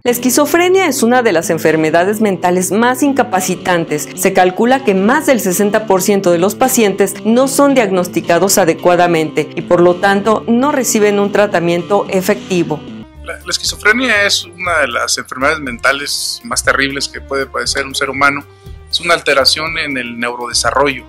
La esquizofrenia es una de las enfermedades mentales más incapacitantes. Se calcula que más del 60% de los pacientes no son diagnosticados adecuadamente y por lo tanto no reciben un tratamiento efectivo. La esquizofrenia es una de las enfermedades mentales más terribles que puede padecer un ser humano. Es una alteración en el neurodesarrollo.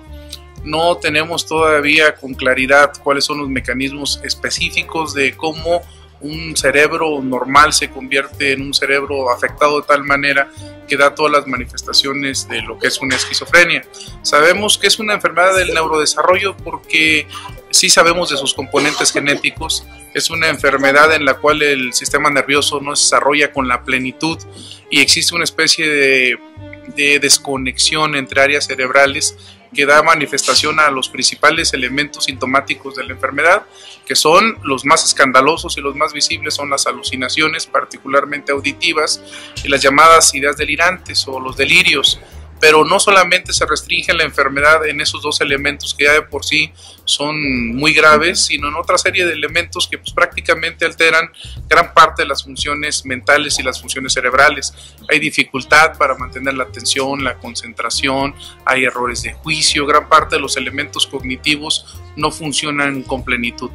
No tenemos todavía con claridad cuáles son los mecanismos específicos de cómo un cerebro normal se convierte en un cerebro afectado de tal manera que da todas las manifestaciones de lo que es una esquizofrenia. Sabemos que es una enfermedad del neurodesarrollo porque sí sabemos de sus componentes genéticos. Es una enfermedad en la cual el sistema nervioso no se desarrolla con la plenitud y existe una especie de desconexión entre áreas cerebrales que da manifestación a los principales elementos sintomáticos de la enfermedad, que son los más escandalosos y los más visibles son las alucinaciones, particularmente auditivas, y las llamadas ideas delirantes o los delirios. Pero no solamente se restringe la enfermedad en esos dos elementos que ya de por sí son muy graves, sino en otra serie de elementos que pues, prácticamente alteran gran parte de las funciones mentales y las funciones cerebrales. Hay dificultad para mantener la atención, la concentración, hay errores de juicio, gran parte de los elementos cognitivos no funcionan con plenitud.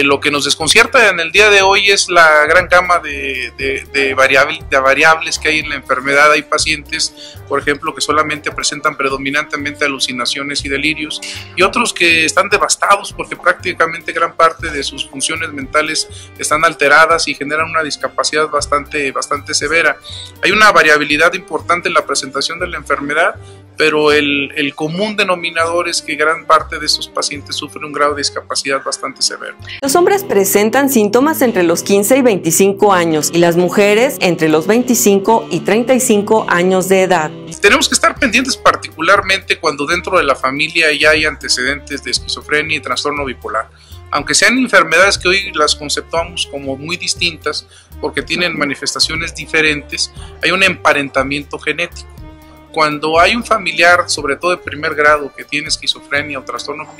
Lo que nos desconcierta en el día de hoy es la gran gama de variables que hay en la enfermedad. Hay pacientes, por ejemplo, que solamente presentan predominantemente alucinaciones y delirios, y otros que están devastados porque prácticamente gran parte de sus funciones mentales están alteradas y generan una discapacidad bastante severa. Hay una variabilidad importante en la presentación de la enfermedad, pero el común denominador es que gran parte de estos pacientes sufren un grado de discapacidad bastante severo. Los hombres presentan síntomas entre los 15 y 25 años y las mujeres entre los 25 y 35 años de edad. Tenemos que estar pendientes particularmente cuando dentro de la familia ya hay antecedentes de esquizofrenia y trastorno bipolar. Aunque sean enfermedades que hoy las conceptuamos como muy distintas porque tienen manifestaciones diferentes, hay un emparentamiento genético. Cuando hay un familiar, sobre todo de primer grado, que tiene esquizofrenia o trastorno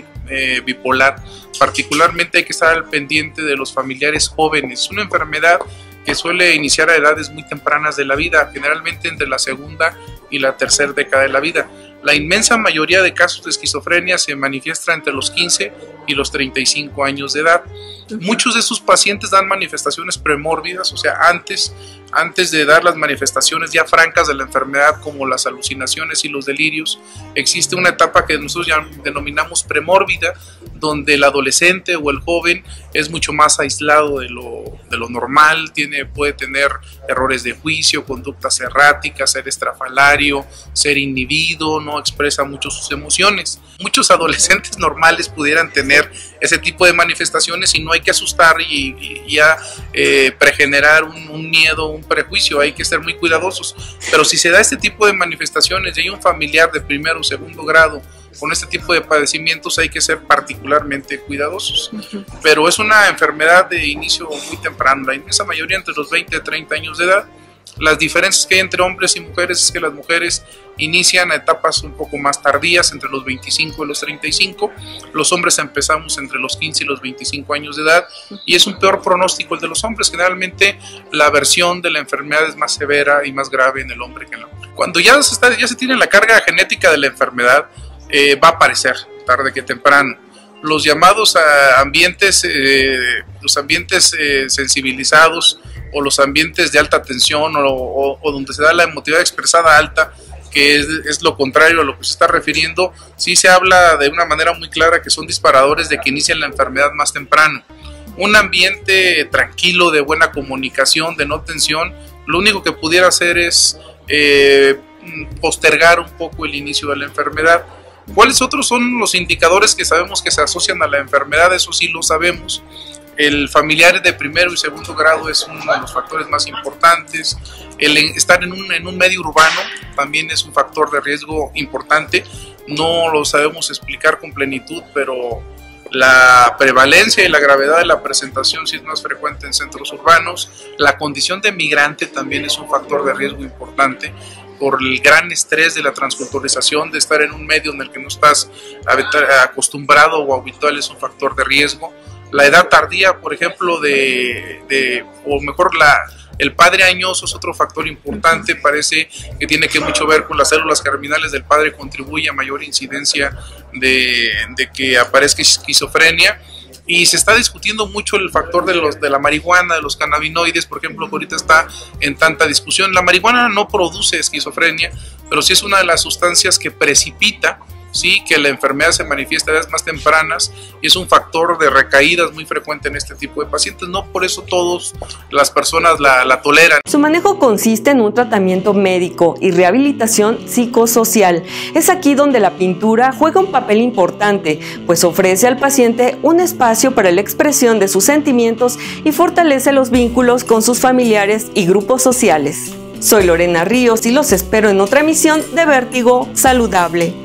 bipolar, particularmente hay que estar al pendiente de los familiares jóvenes. Es una enfermedad que suele iniciar a edades muy tempranas de la vida, generalmente entre la segunda y la tercera década de la vida. La inmensa mayoría de casos de esquizofrenia se manifiesta entre los 15 y los 35 años de edad. Muchos de estos pacientes dan manifestaciones premórbidas, o sea, antes de dar las manifestaciones ya francas de la enfermedad, como las alucinaciones y los delirios, existe una etapa que nosotros ya denominamos premórbida, donde el adolescente o el joven es mucho más aislado de lo normal, puede tener errores de juicio, conductas erráticas, ser estrafalario, ser inhibido, no expresa mucho sus emociones. Muchos adolescentes normales pudieran tener ese tipo de manifestaciones y no hay que asustar y ya pregenerar un miedo, un prejuicio. Hay que ser muy cuidadosos, pero si se da este tipo de manifestaciones y hay un familiar de primero o segundo grado con este tipo de padecimientos, hay que ser particularmente cuidadosos. Pero es una enfermedad de inicio muy temprano, la inmensa mayoría entre los 20 y 30 años de edad. Las diferencias que hay entre hombres y mujeres es que las mujeres inician a etapas un poco más tardías, entre los 25 y los 35. Los hombres empezamos entre los 15 y los 25 años de edad, y es un peor pronóstico el de los hombres. Generalmente la versión de la enfermedad es más severa y más grave en el hombre que en la mujer. Cuando ya se tiene la carga genética de la enfermedad, va a aparecer tarde que temprano. Los llamados ambientes, sensibilizados, o los ambientes de alta tensión, o donde se da la emotividad expresada alta, que es lo contrario a lo que se está refiriendo, sí se habla de una manera muy clara que son disparadores de que inician la enfermedad más temprano. Un ambiente tranquilo, de buena comunicación, de no tensión, lo único que pudiera hacer es postergar un poco el inicio de la enfermedad. ¿Cuáles otros son los indicadores que sabemos que se asocian a la enfermedad? Eso sí lo sabemos. El familiar de primero y segundo grado es uno de los factores más importantes. El estar en un medio urbano también es un factor de riesgo importante. No lo sabemos explicar con plenitud, pero la prevalencia y la gravedad de la presentación sí es más frecuente en centros urbanos. La condición de migrante también es un factor de riesgo importante, por el gran estrés de la transculturización, de estar en un medio en el que no estás acostumbrado o habitual, es un factor de riesgo. La edad tardía, por ejemplo, o mejor el padre añoso es otro factor importante, parece que tiene que mucho ver con las células germinales del padre, contribuye a mayor incidencia de que aparezca esquizofrenia. Y se está discutiendo mucho el factor de la marihuana, de los cannabinoides, por ejemplo, que ahorita está en tanta discusión. La marihuana no produce esquizofrenia, pero sí es una de las sustancias que precipita, sí, que la enfermedad se manifiesta a edades más tempranas y es un factor de recaídas muy frecuente en este tipo de pacientes. No por eso todas las personas la toleran. Su manejo consiste en un tratamiento médico y rehabilitación psicosocial. Es aquí donde la pintura juega un papel importante, pues ofrece al paciente un espacio para la expresión de sus sentimientos y fortalece los vínculos con sus familiares y grupos sociales. Soy Lorena Ríos y los espero en otra emisión de Vértigo Saludable.